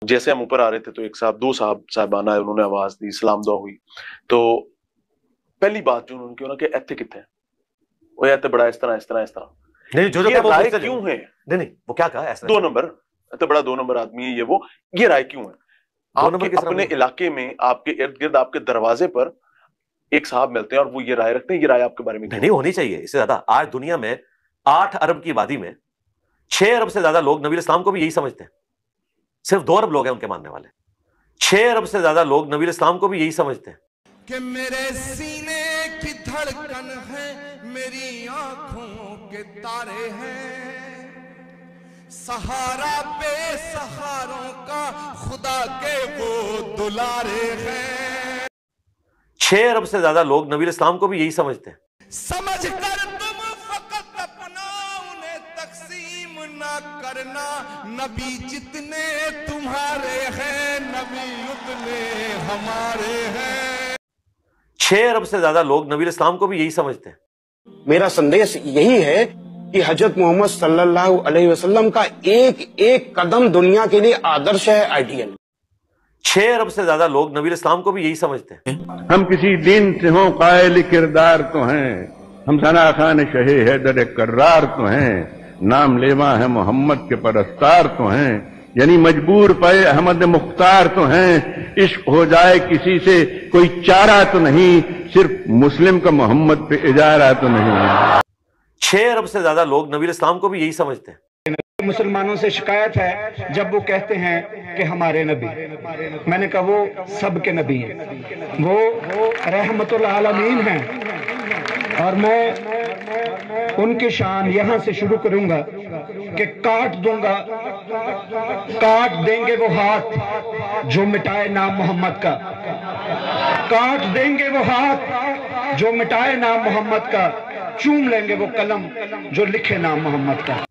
جیسے ہم اوپر آ رہے تھے تو ایک صاحب دو صاحبانہ ہے، انہوں نے آواز دی، اسلام دعا ہوئی. تو پہلی بات جو انہوں نے کی کہ ایتھے کتنے وہ ایتھے بڑا اس طرح نہیں جو یہ وہ رائے مجھ سے کیوں ہے؟ نہیں وہ کیا کہا ایسا 2 نمبر ایتھے بڑا 2 نمبر آدمی ہے یہ رائے کیوں ہے؟ آپ کے اپنے علاقے میں آپ کے ارد گرد آپ کے دروازے پر ایک صاحب ملتے ہیں اور وہ یہ رائے رکھتے ہیں، یہ رائے آپ کے بارے میں نہیں ہونی چاہیے. اس سے زیادہ آج دنیا میں 8 ارب کی آبادی میں 6 ارب سے زیادہ لوگ نبی اسلام کو بھی یہی سمجھتے ہیں. صرف 2 ارب لوگ ہیں ان کے ماننے والے. 6 ارب سے زیادہ لوگ نبی اسلام کو بھی یہی سمجھتے ہیں کہ میرے سینے کی دھڑکن ہے، میری آنکھوں کے تارے ہیں، سہارا بے سہاروں کا خدا کے وہ دلارے ہیں. 6 ارب سے زیادہ لوگ نبی اسلام کو بھی یہی سمجھتے ہیں. سمجھ کر تم فقط اپنا انہیں تقسیم نہ کرنا، نبی جتنے تمہارے ہیں نبی اتنے ہمارے ہیں. 6 ارب سے زیادہ لوگ نبی اسلام کو بھی یہی سمجھتے ہیں. میرا سندیش یہی ہے کہ حضرت محمد صلی اللہ علیہ وسلم کا ایک ایک قدم دنیا کے لیے آدرش ہے، آئیڈیل. 6 ارب سے زیادہ لوگ نبی اسلام کو بھی یہی سمجھتے ہیں. ہم کسی دین سے ہوں قائل کردار تو ہیں، ہم ثنا خان شہ حیدر کرار تو ہیں، نام لیوا ہے محمد کے پرستار تو ہیں، یعنی مجبور پے احمد مختار تو ہیں. عشق ہو جائے کسی سے کوئی چارہ تو نہیں، صرف مسلم کا محمد پہ اجارہ تو نہیں. 6 ارب سے زیادہ لوگ نبی اسلام کو بھی یہی سمجھتے ہیں. مسلمانوں سے شکایت ہے جب وہ کہتے ہیں کہ ہمارے نبی، میں نے کہا وہ سب کے نبی ہیں، وہ رحمت العالمین ہیں، اور میں ان کی شان یہاں سے شروع کروں گا کہ کاٹ دوں گا، کاٹ دیں گے وہ ہاتھ جو مٹائے نام محمد کا، کاٹ دیں گے وہ ہاتھ جو مٹائے نام محمد کا، چوم لیں گے وہ قلم جو لکھے نام محمد کا.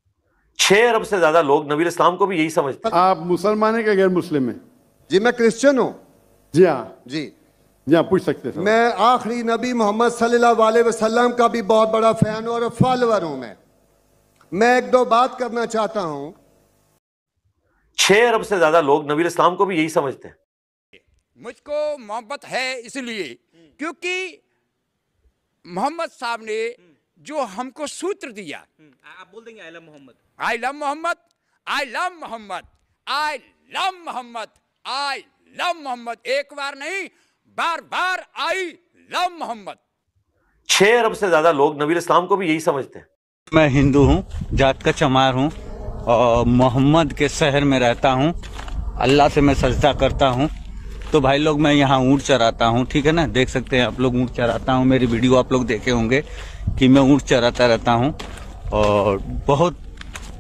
6 ارب سے زیادہ لوگ نبی اسلام کو بھی یہی سمجھتے ہیں. آپ مسلمان ہیں کہ غیر مسلم ہیں؟ جی میں کرسچن ہوں. جی ہاں جی ہاں پوچھ سکتے ہیں. میں آخری نبی محمد صلی اللہ علیہ وسلم کا بھی بہت بڑا فین اور فالوور ہوں. میں ایک دو بات کرنا چاہتا ہوں. 6 ارب سے زیادہ لوگ نبی اسلام کو بھی یہی سمجھتے ہیں. مجھ کو محبت ہے اس لیے کیونکہ محمد صاحب نے جو ہم کو سوتر دیا، آپ بول دیں گے آئی لو محمد، آئی لو محمد، آئی لو محمد، آئی لو محمد، آئی لو محمد، ایک بار نہیں بار بار آئی لو محمد. 6 ارب سے زیادہ لوگ نبی اسلام کو بھی یہی سمجھتے ہیں. میں ہندو ہوں، جات کا چمار ہوں، اور محمد کے شہر میں رہتا ہوں، اللہ سے میں سجدہ کرتا ہوں. تو بھائی لوگ میں یہاں اونٹ چراتا ہوں، ٹھیک ہے نا، دیکھ سکتے ہیں آپ لوگ اونٹ چراتا ہوں. میری ویڈیو آپ لوگ دیکھے ہوں گے کہ میں اونٹ چراتا رہتا ہوں، اور بہت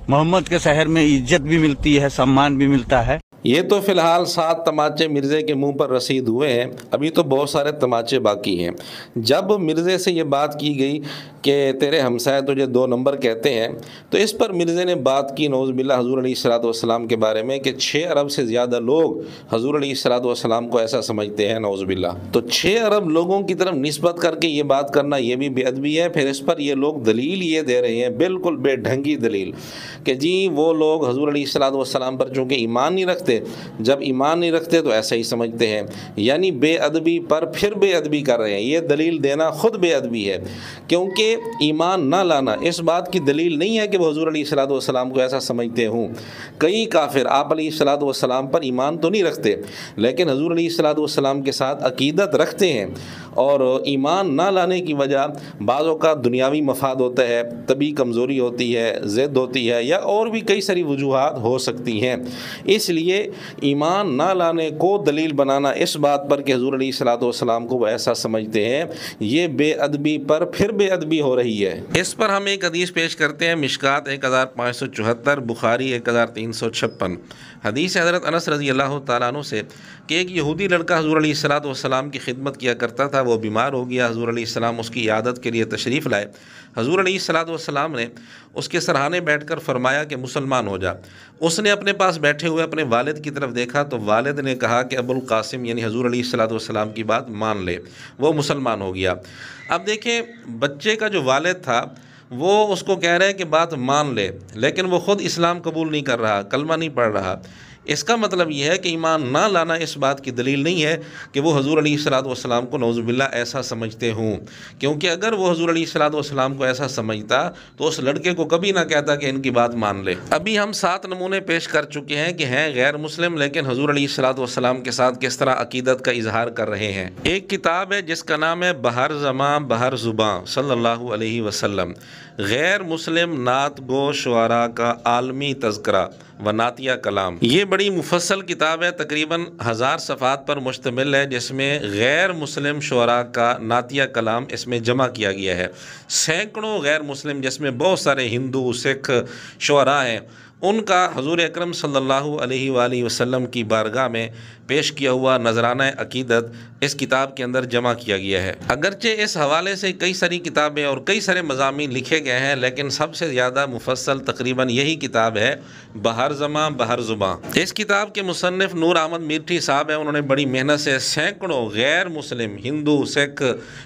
محمد کے شہر میں عزت بھی ملتی ہے، سمان بھی ملتا ہے. یہ تو فی الحال 7 تماچے مرزے کے منہ پر رسید ہوئے ہیں، ابھی تو بہت سارے تماچے باقی ہیں. جب مرزے سے یہ بات کی گئی کہ تیرے ہمسائے تجھے 2 نمبر کہتے ہیں، تو اس پر مرزے نے بات کی نعوذ باللہ حضور علیہ الصلوۃ والسلام کے بارے میں کہ 6 ارب سے زیادہ لوگ حضور علیہ الصلوۃ والسلام کو ایسا سمجھتے ہیں نعوذ باللہ. تو 6 ارب لوگوں کی طرف نسبت کر کے یہ بات کرنا یہ بھی بے ادبی ہے. پھر اس پر یہ لوگ دلیل یہ دے رہے ہیں، بالکل بے ڈھنگی دلیل، کہ جی وہ لوگ حضور علیہ الصلوۃ والسلام پر چونکہ ایمان نہیں رکھتے، جب ایمان نہیں رکھتے تو ایسا ہی سمجھتے ہیں. یعنی بے ادبی پر پھر بے ادبی کر رہے ہیں. یہ دلیل دینا خود بے ادبی ہے، کیونکہ ایمان نہ لانا اس بات کی دلیل نہیں ہے کہ وہ حضور علیہ الصلوۃ والسلام کو ایسا سمجھتے ہوں. کئی کافر آپ علیہ الصلوۃ والسلام پر ایمان تو نہیں رکھتے، لیکن حضور علیہ الصلوۃ والسلام کے ساتھ عقیدت رکھتے ہیں، اور ایمان نہ لانے کی وجہ بعضوں کا دنیاوی مفاد ہوتا ہے، طبی کمزوری ہوتی ہے، ضد ہوتی ہے، یا اور بھی کئی ساری وجوہات ہو سکتی ہیں. اس لیے ایمان نہ لانے کو دلیل بنانا اس بات پر کہ حضور علیہ الصلوۃ والسلام کو وہ ایسا سمجھتے ہیں، یہ بے ادبی پر پھر بے ادبی ہو رہی ہے. اس پر ہم ایک حدیث پیش کرتے ہیں، مشکات 1574، بخاری 1356. حدیث حضرت انس رضی اللہ تعالیٰ عنہ سے کہ ایک یہودی لڑکا حضور علیہ الصلوۃ والسلام کی خدمت کیا کرتا تھا، وہ بیمار ہو گیا. حضور علیہ السلام اس کی عیادت کے لیے تشریف لائے. حضور علیہ الصلوۃ والسلام نے اس کے سرہانے بیٹھ کر فرمایا کہ مسلمان ہو جا. اس نے اپنے پاس بیٹھے ہوئے اپنے والد کی طرف دیکھا تو والد نے کہا کہ ابو القاسم یعنی حضور علیہ الصلوۃ والسلام کی بات مان لے. وہ مسلمان ہو گیا. اب دیکھیں بچے کا جو والد تھا وہ اس کو کہہ رہے ہیں کہ بات مان لے، لیکن وہ خود اسلام قبول نہیں کر رہا، کلمہ نہیں پڑھ رہا. اس کا مطلب یہ ہے کہ ایمان نہ لانا اس بات کی دلیل نہیں ہے کہ وہ حضور علیہ الصلوۃ والسلام کو نعوذ باللہ ایسا سمجھتے ہوں، کیونکہ اگر وہ حضور علیہ الصلوۃ والسلام کو ایسا سمجھتا تو اس لڑکے کو کبھی نہ کہتا کہ ان کی بات مان لے۔ ابھی ہم 7 نمونے پیش کر چکے ہیں کہ ہیں غیر مسلم لیکن حضور علیہ الصلوۃ والسلام کے ساتھ کس طرح عقیدت کا اظہار کر رہے ہیں۔ ایک کتاب ہے جس کا نام ہے بہر زماں بہر زباں صلی اللہ علیہ وسلم، غیر مسلم نعت گو شعراء کا عالمی تذکرہ و نعتیہ کلام۔ یہ بڑی مفصل کتاب ہے، تقریباً 1000 صفحات پر مشتمل ہے، جس میں غیر مسلم شعراء کا نعتیہ کلام اس میں جمع کیا گیا ہے۔ سینکڑوں غیر مسلم جس میں بہت سارے ہندو سکھ شعراء ہیں، ان کا حضور اکرم صلی اللہ علیہ وآلہ وسلم کی بارگاہ میں پیش کیا ہوا نذرانہ عقیدت اس کتاب کے اندر جمع کیا گیا ہے۔ اگرچہ اس حوالے سے کئی ساری کتابیں اور کئی سارے مضامین لکھے گئے ہیں، لیکن سب سے زیادہ مفصل تقریباً یہی کتاب ہے بہر زماں بہر زباں۔ اس کتاب کے مصنف نور احمد میرٹھی صاحب ہیں، انہوں نے بڑی محنت سے سینکڑوں غیر مسلم ہندو سکھ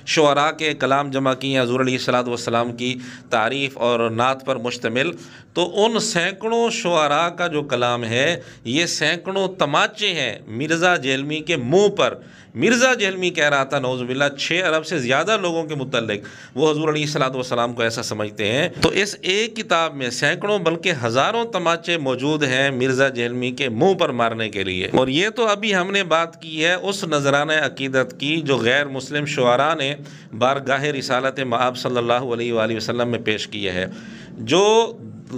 شعراء کے کلام جمع کیے ہیں حضور علیہ الصلوۃ والسلام کی تعریف اور نعت پر مشتمل۔ تو ان سینکڑوں شعراء کا جو کلام ہے یہ سینکڑوں تماچے ہیں مرزا جہلمی کے منہ پر۔ مرزا جہلمی کہہ رہا تھا نعوذ باللہ 6 ارب سے زیادہ لوگوں کے متعلق وہ حضور علیہ الصلوۃ والسلام کو ایسا سمجھتے ہیں۔ تو اس ایک کتاب میں سینکڑوں بلکہ ہزاروں تماچے موجود ہیں مرزا جہلمی کے منہ پر مارنے کے لیے۔ اور یہ تو ابھی ہم نے بات کی ہے اس نذرانہ عقیدت کی جو غیر مسلم شعراء نے بارگاہ رسالت مآب صلی اللہ علیہ وآلہ وسلم میں پیش کیا ہے۔ جو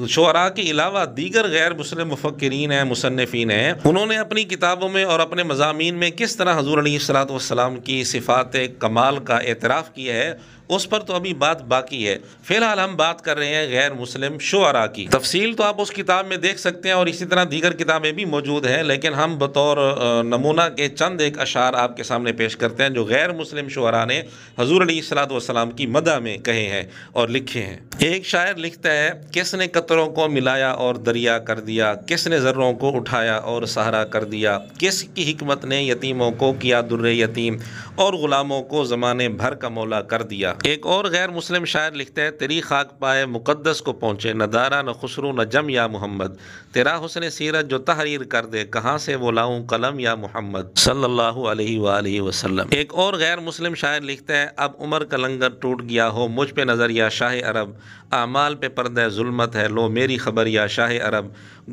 شعراء کے علاوہ دیگر غیر مسلم مفکرین ہیں، مصنفین ہیں، انہوں نے اپنی کتابوں میں اور اپنے مضامین میں کس طرح حضور علیہ الصلوۃ والسلام کی صفات کمال کا اعتراف کیا ہے، اس پر تو ابھی بات باقی ہے۔ فی الحال ہم بات کر رہے ہیں غیر مسلم شعراء کی۔ تفصیل تو آپ اس کتاب میں دیکھ سکتے ہیں اور اسی طرح دیگر کتابیں بھی موجود ہیں، لیکن ہم بطور نمونہ کے چند ایک اشعار آپ کے سامنے پیش کرتے ہیں جو غیر مسلم شعراء نے حضور علیہ الصلوۃ والسلام کی مدح میں کہے ہیں اور لکھے ہیں۔ ایک شاعر لکھتا ہے، کس نے قطروں کو ملایا اور دریا کر دیا، کس نے ذروں کو اٹھایا اور صحرا کر دیا، کس کی حکمت نے یتیموں کو کیا در یتیم اور غلاموں کو زمانے بھر کا مولا کر دیا۔ ایک اور غیر مسلم شاعر لکھتا ہے، تیری خاک پائے مقدس کو پہنچے نہ دارا نہ خسرو نہ جم یا محمد، تیرا حسن سیرت جو تحریر کر دے کہاں سے وہ لاؤں قلم یا محمد صلی اللہ علیہ وآلہ وسلم۔ ایک اور غیر مسلم شاعر لکھتا ہے، اب عمر کا لنگر ٹوٹ گیا ہو مجھ پہ نظر یا شاہ عرب، اعمال پہ پردہ ظلمت ہے لو میری خبر یا شاہ عرب،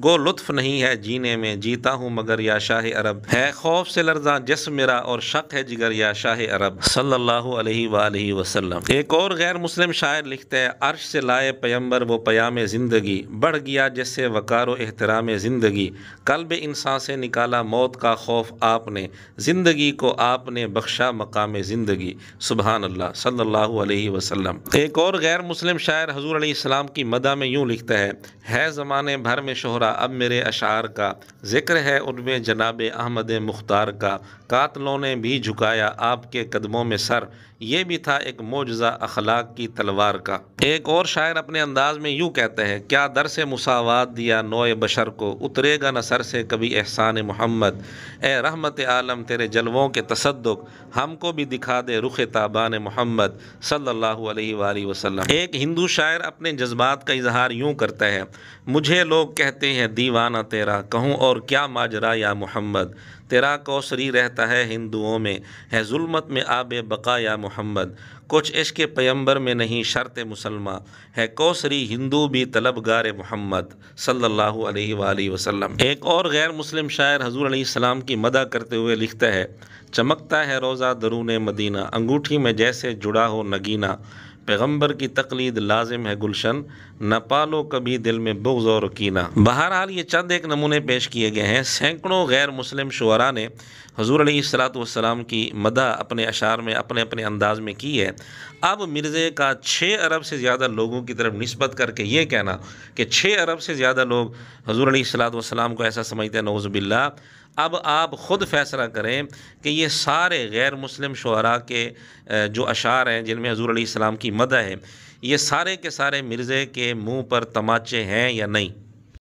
گو لطف نہیں ہے جینے میں جیتا ہوں مگر یا شاہ عرب، ہے خوف سے لرزاں جسم میرا اور شک ہے جگر یا شاہ عرب صلی اللہ علیہ وآلہ وسلم۔ ایک اور غیر مسلم شاعر لکھتا ہے، عرش سے لائے پیمبر وہ پیام زندگی، بڑھ گیا جس سے وقار و احترام زندگی، قلب انسان سے نکالا موت کا خوف آپ نے، زندگی کو آپ نے بخشا مقام زندگی سبحان اللہ صلی اللہ علیہ وسلم۔ ایک اور غیر مسلم شاعر حضور علیہ السلام کی مدح میں یوں لکھتا ہے زمانے بھر میں شہرا اب میرے اشعار کا، ذکر ہے ان میں جناب احمد مختار کا، قاتلوں نے بھی جھکایا آپ کے قدموں میں سر، یہ بھی تھا ایک معجزہ اخلاق کی تلوار کا۔ ایک اور شاعر اپنے انداز میں یوں کہتا ہے، کیا در سے مساوات دیا نوع بشر کو، اترے گا نہ سر سے کبھی احسان محمد، اے رحمت عالم تیرے جلووں کے تصدق ہم کو بھی دکھا دے رخ تابان محمد صلی اللہ علیہ وآلہ وسلم۔ ایک ہندو شاعر اپنے جذبات کا اظہار یوں کرتا ہے، مجھے لوگ کہتے ہیں دیوانہ تیرا، کہوں اور کیا ماجرا یا محمد، تیرا کوثری رہتا ہے ہندوؤں میں، ہے ظلمت میں آب بقا یا محمد، کچھ عشق پیمبر میں نہیں شرط مسلمہ، ہے کوثری ہندو بھی طلبگار محمد صلی اللہ علیہ وآلہ وسلم۔ ایک اور غیر مسلم شاعر حضور علیہ السلام کی مدح کرتے ہوئے لکھتا ہے، چمکتا ہے روزہ درون مدینہ، انگوٹھی میں جیسے جڑا ہو نگینہ، پیغمبر کی تقلید لازم ہے گلشن، نہ پالو کبھی دل میں بغض اور کینہ۔ بہرحال یہ چند ایک نمونے پیش کیے گئے ہیں۔ سینکڑوں غیر مسلم شعراء نے حضور علیہ الصلوۃ والسلام کی مدح اپنے اشعار میں اپنے اپنے انداز میں کی ہے۔ اب مرزے کا 6 ارب سے زیادہ لوگوں کی طرف نسبت کر کے یہ کہنا کہ 6 ارب سے زیادہ لوگ حضور علیہ الصلوۃ والسلام کو ایسا سمجھتے ہیں، نعوذ باللہ۔ اب آپ خود فیصلہ کریں کہ یہ سارے غیر مسلم شعراء کے جو اشعار ہیں جن میں حضور علیہ السلام کی مدح ہے، یہ سارے کے سارے مرزے کے منہ پر تماچے ہیں یا نہیں۔